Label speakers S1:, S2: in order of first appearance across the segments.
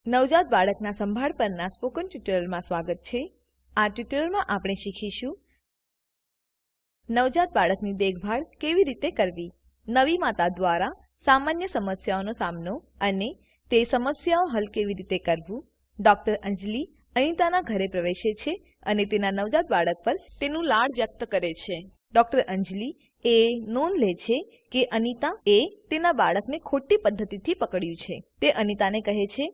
S1: નવજાત બાળકના સંભાળ પરના સ્પોકન ટ્યુટોરીયલમાં સ્વાગત છે. આ ટ્યુટોરીયલમાં આપણે શીખીશું નવજાત બાળકની દેખભાળ કેવી રીતે કરવી, નવી માતા દ્વારા સામાન્ય સમસ્યાઓનો સામનો અને તે સમસ્યાઓ હલ કેવી રીતે કરવું. ડોક્ટર અંજલિ અનિતાના ઘરે પ્રવેશે છે અને તેના નવજાત બાળક પર તેનું લાડ વ્યક્ત કરે છે. ડોક્ટર અંજલિ એ નોંધ લે છે કે અનિતા એ તેના બાળકને ખોટી પદ્ધતિથી પકડ્યું છે. તે અનિતાને કહે છે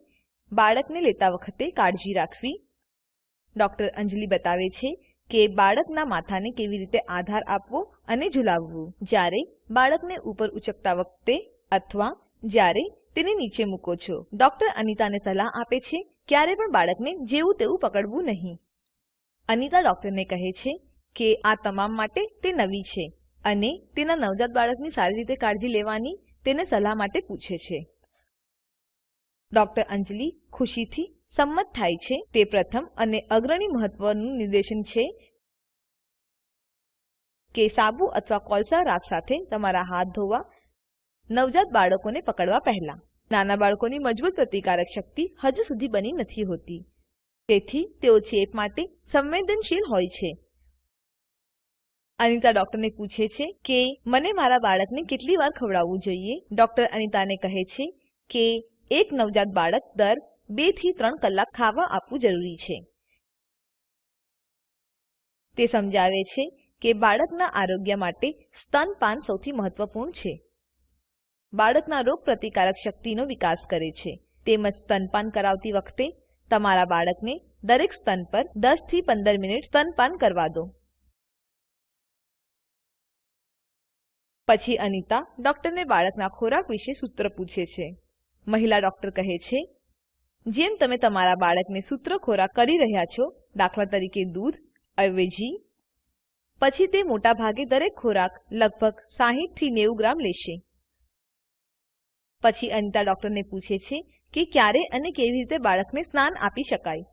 S1: બાળકને લેતા વખતે કાળજી રાખવી. ડોક્ટર અંજલિ બતાવે છે કે બાળકના માથાને કેવી રીતે આધાર આપવો અને ઝુલાવવું જ્યારે બાળકને ઉપર ઉચકતા વખતે અથવા જ્યારે તેને નીચે મૂકો છો. ડોક્ટર અનિતાને સલાહ આપે છે ક્યારે પણ બાળકને જેવું તેવું પકડવું નહીં. અનિતા ડોક્ટરને કહે છે કે આ તમામ માટે તે નવી છે અને તેના નવજાત બાળકની સારી રીતે કાળજી લેવાની તેને સલાહ માટે પૂછે છે. ડોક્ટર અંજલિ ખુશીથી સંમત થાય છે. તે પ્રથમ અને અગ્રણી મહત્વનું નિર્દેશન છે કે સાબુ અથવા કોલસા રાખ સાથે તમારા હાથ ધોવા નવજાત બાળકોને પકડવા પહેલા. નાના બાળકોની મજબૂત પ્રતિકારક શક્તિ હજુ સુધી બની નથી હોતી, તેથી તેઓ ચેપ માટે સંવેદનશીલ હોય છે. અનિતા ડોક્ટરને પૂછે છે કે મને મારા બાળકને કેટલી વાર ખવડાવવું જોઈએ. ડોક્ટર અનિતાને કહે છે કે એક નવજાત બાળક દર 2 થી 3 કલાક ખાવા આપવું જરૂરી છે. તે સમજાવે છે કે બાળકના આરોગ્ય માટે સ્તનપાન સૌથી મહત્વપૂર્ણ છે. બાળકના રોગપ્રતિકારક શક્તિનો વિકાસ કરે છે. તેમજ સ્તનપાન કરાવતી વખતે તમારા બાળકને દરેક સ્તન પર 10 થી 15 મિનિટ સ્તનપાન કરવા દો. પછી અનિતા ડોક્ટરને બાળકના ખોરાક વિશે સૂત્ર પૂછે છે. મહિલા ડોક્ટર કહે છે જેમ તમે તમારા બાળકને સૂત્ર ખોરાક કરી રહ્યા છો, દાખલા તરીકે દૂધ અવેજી, પછી તે મોટા ભાગે દરેક ખોરાક લગભગ 60 થી 90 ગ્રામ લેશે. પછી અનિતા ડોક્ટરને પૂછે છે કે ક્યારે અને કેવી રીતે બાળકને સ્નાન આપી શકાય.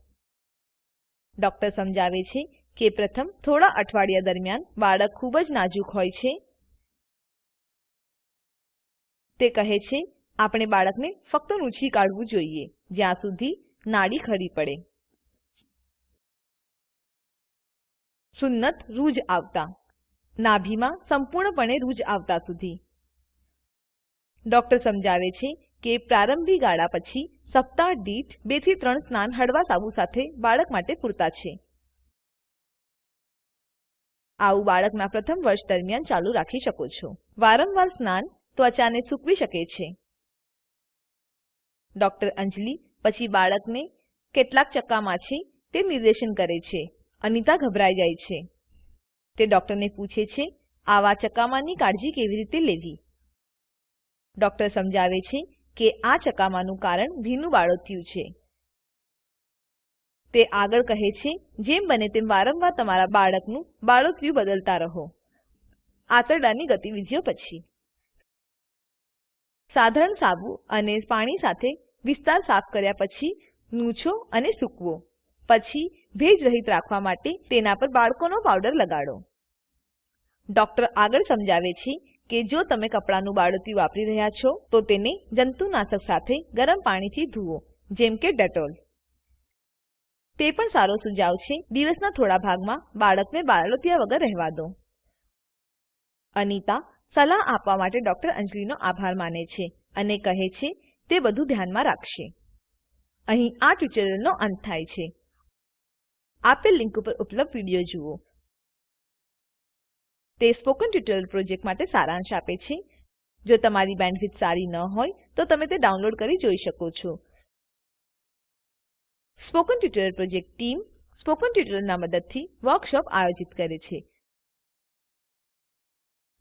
S1: ડોક્ટર સમજાવે છે કે પ્રથમ થોડા અઠવાડિયા દરમિયાન બાળક ખૂબ જ નાજુક હોય છે. તે કહે છે આપણે બાળકને ફક્ત નૂંછી કાઢવું જોઈએ જ્યાં સુધી નાડી ખરી પડે. સુન્નત રૂજ આવતા, નાભીમાં સંપૂર્ણપણે રૂજ આવતા સુધી. ડોક્ટર સમજાવે છે કે પ્રારંભિક ગાળા પછી સપ્તાહ દીઠ 2 થી 3 સ્નાન હળવા સાબુ સાથે બાળક માટે પૂરતા છે. આવું બાળકના પ્રથમ વર્ષ દરમિયાન ચાલુ રાખી શકો છો. વારંવાર સ્નાન ત્વચાને સૂકવી શકે છે. ડોક્ટર અંજલિ પછી બાળકને કેટલાક ચક્કામાં છે તે નિર્દેશન કરે છે. અનિતા ગભરાઈ જાય છે. તે ડોક્ટરને પૂછે છે આવા ચક્કામાંની કાળજી કેવી રીતે લેવી. ડોક્ટર સમજાવે છે કે આ ચક્કામાંનું કારણ ભીનું બાળોતિયું છે. તે આગળ કહે છે જેમ બને તેમ વારંવાર તમારા બાળકનું બાળોતિયું બદલતા રહો. આંતરડાની ગતિવિધિઓ પછી સાધારણ સાબુ અને પાણી સાથે વિસ્તાર સાફ કર્યા પછી નૂછો અને સૂકવો. પછી ભેજ રહિત રાખવા માટે તેના પર બાળકોનો પાવડર લગાડો. ડોક્ટર આગળ સમજાવે છે કે જો તમે કપડાનું બાળોતિયું વાપરી રહ્યા છો તો તેને જંતુનાશક સાથે ગરમ પાણીથી ધુઓ, જેમ કે ડેટોલ. તે પણ સારો સુਝાવ છે. દિવસના થોડા ભાગમાં બાળકને બાળોતિયા વગર રહેવા દો. અનિતા સલાહ આપવા માટે ડોક્ટર અંજલિનો આભાર માને છે અને કહે છે તે બધું ધ્યાનમાં રાખશે. અહીં આ ટ્યુટોરીયલનો અંત થાય છે. આપેલ લિંક ઉપર ઉપલબ્ધ વિડીયો જુઓ. તે સ્પોકન ટ્યુટોરીયલ પ્રોજેક્ટ માટે સારાંશ આપે છે. જો તમારી બેન્ડવિડ્થ સારી ન હોય તો તમે તે ડાઉનલોડ કરી જોઈ શકો છો. Spoken tutorial project team spoken ટ્યુટોરીયલના મદદથી વર્કશોપ આયોજિત કરે છે.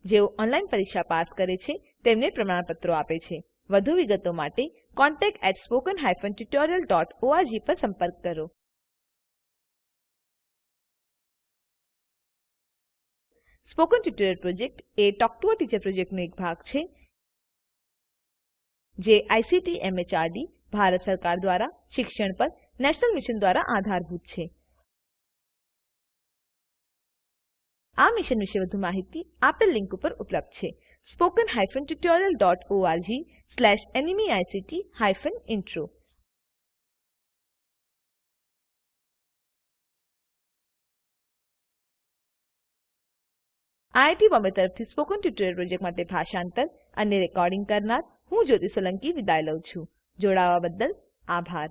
S1: જેઓ ઓનલાઈન પરીક્ષા પાસ કરે છે તેમને પ્રમાણપત્રો આપે છે. વધુ વિગતો માટે contact@spoken-tutorial.org પર સંપર્ક કરો. Spoken tutorial project A talk to a teacher પ્રોજેક્ટનો એક ભાગ છે જે આઇસીટી એમએચઆરડી ભારત સરકાર દ્વારા શિક્ષણ પર નેશનલ મિશન દ્વારા આધારભૂત છે. આ મિશન વિશે વધુ માહિતી આપેલ લિંક ઉપર ઉપલબ્ધ છે. spoken-tutorial.org/nmeict-intro આઈઆઈટી બોમ્બે તરફથી સ્પોકન ટ્યુટોરીયલ પ્રોજેક્ટ માટે ભાષાંતર અને રેકોર્ડિંગ કરનાર હું જ્યોતિ સોલંકી વિદાય લઉં છું જોડાવા બદ્દલ આભાર